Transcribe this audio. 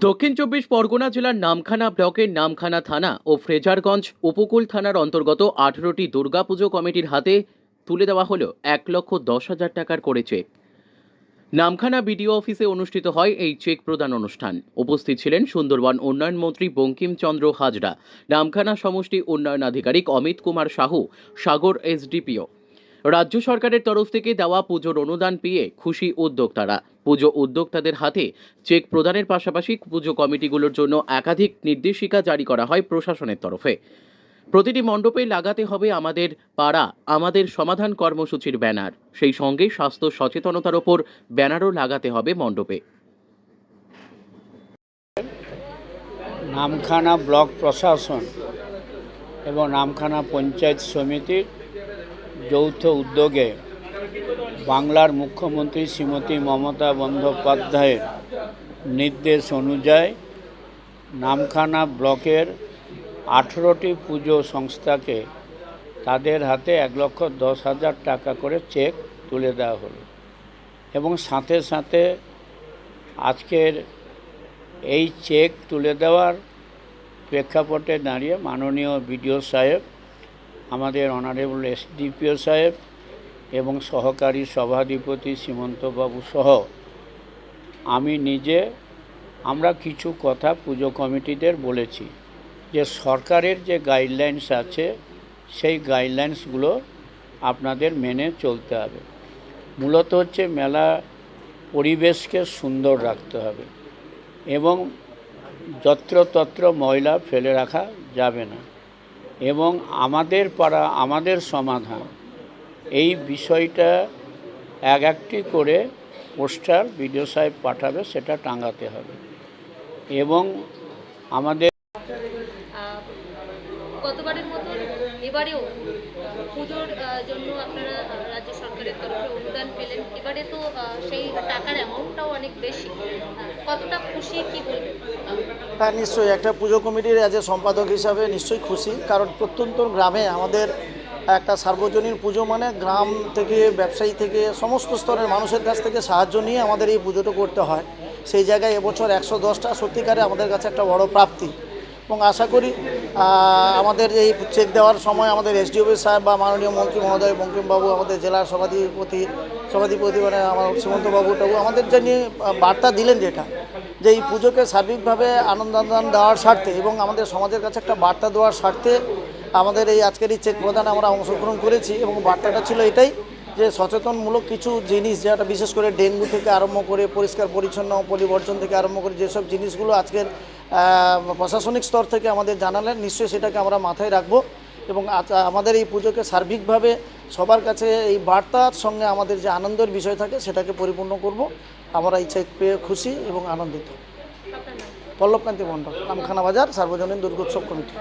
দক্ষিণ চব্বিশ পরগনা জেলার নামখানা ব্লকের নামখানা থানা ও ফ্রেজারগঞ্জ উপকূল থানার অন্তর্গত 18টি দুর্গাপুজো কমিটির হাতে তুলে দেওয়া হলো 1,10,000 টাকার করে চেক। নামখানা বিডিও অফিসে অনুষ্ঠিত হয় এই চেক প্রদান অনুষ্ঠান। উপস্থিত ছিলেন সুন্দরবন উন্নয়ন মন্ত্রী বঙ্কিমচন্দ্র হাজরা, নামখানা সমষ্টি উন্নয়ন আধিকারিক অমিত কুমার সাহু, সাগর এসডিপিও। রাজ্য সরকারের তরফ থেকে দেওয়া পুজোর অনুদান পেয়ে খুশি উদ্যোক্তারা। পুজো উদ্যোক্তাদের হাতে চেক প্রদানের পাশাপাশি পুজো কমিটিগুলোর জন্য একাধিক নির্দেশিকা জারি করা হয় প্রশাসনের তরফে। প্রতিটি মণ্ডপে লাগাতে হবে আমাদের পাড়া আমাদের সমাধান কর্মসূচির ব্যানার, সেই সঙ্গে স্বাস্থ্য সচেতনতার ওপর ব্যানারও লাগাতে হবে মণ্ডপে। নামখানা ব্লক প্রশাসন এবং নামখানা পঞ্চায়েত সমিতির যৌথ উদ্যোগে বাংলার মুখ্যমন্ত্রী শ্রীমতী মমতা বন্দ্যোপাধ্যায়ের নির্দেশ অনুযায়ী নামখানা ব্লকের 18টি পুজো সংস্থাকে তাদের হাতে 1,10,000 টাকা করে চেক তুলে দেওয়া হলো এবং সাথে সাথে আজকের এই চেক তুলে দেওয়ার প্রেক্ষাপটে দাঁড়িয়ে মাননীয় বিডিও সাহেব, আমাদের অনারেবল এসডিপিও সাহেব এবং সহকারী সভাধিপতি সীমন্তবাবু সহ আমি নিজে আমরা কিছু কথা পুজো কমিটিদের বলেছি যে সরকারের যে গাইডলাইন্স আছে সেই গাইডলাইন্সগুলো আপনাদের মেনে চলতে হবে। মূলত হচ্ছে মেলা পরিবেশকে সুন্দর রাখতে হবে এবং যত্রতত্র ময়লা ফেলে রাখা যাবে না এবং আমাদের পাড়া আমাদের সমাধান এই বিষয়টা একটি করে পোস্টার বিডিও সাহেব পাঠাবে, সেটা টাঙাতে হবে এবং আমাদের গতবারের মতো এবারেও পুজোর জন্য আপনারা রাজ্য সরকারের তরফে অনুদান পেলেন। এবারে তো সেই টাকার অ্যামাউন্টটাও অনেক বেশি, কতটা খুশি কি বলবেন? হ্যাঁ, নিশ্চয়ই একটা পুজো কমিটির সম্পাদক হিসাবে নিশ্চয়ই খুশি, কারণ প্রত্যন্ত গ্রামে আমাদের একটা সার্বজনীন পুজো মানে গ্রাম থেকে ব্যবসায়ী থেকে সমস্ত স্তরের মানুষের কাছ থেকে সাহায্য নিয়ে আমাদের এই পুজোটা করতে হয়। সেই জায়গায় এবছর 110টা সত্যিকারে আমাদের কাছে একটা বড় প্রাপ্তি এবং আশা করি আমাদের এই চেক দেওয়ার সময় আমাদের এসডিওপি সাহেব বা মাননীয় মন্ত্রী মহোদয় বঙ্কিমবাবু, আমাদের জেলার সভাধিপতি মানে আমার সীমন্তবাবুটাবু আমাদের জন্য বার্তা দিলেন যেটা যে এই পুজোকে সার্বিকভাবে আনন্দান দেওয়ার স্বার্থে এবং আমাদের সমাজের কাছে একটা বার্তা দেওয়ার স্বার্থে আমাদের এই আজকের এই চেক প্রদানে আমরা অংশগ্রহণ করেছি এবং বার্তাটা ছিল এটাই যে সচেতনমূলক কিছু জিনিস, যেটা বিশেষ করে ডেঙ্গু থেকে আরম্ভ করে পরিষ্কার পরিচ্ছন্ন পরিবর্তন থেকে আরম্ভ করে যেসব জিনিসগুলো আজকের প্রশাসনিক স্তর থেকে আমাদের জানালেন, নিশ্চয়ই সেটাকে আমরা মাথায় রাখবো এবং আমাদের এই পুজোকে সার্বিকভাবে সবার কাছে এই বার্তার সঙ্গে আমাদের যে আনন্দের বিষয় থাকে সেটাকে পরিপূর্ণ করব। আমরা এই চেক পেয়ে খুশি এবং আনন্দিত। পল্লবকান্তি মণ্ডল, নামখানা বাজার সার্বজনীন দুর্গোৎসব কমিটি।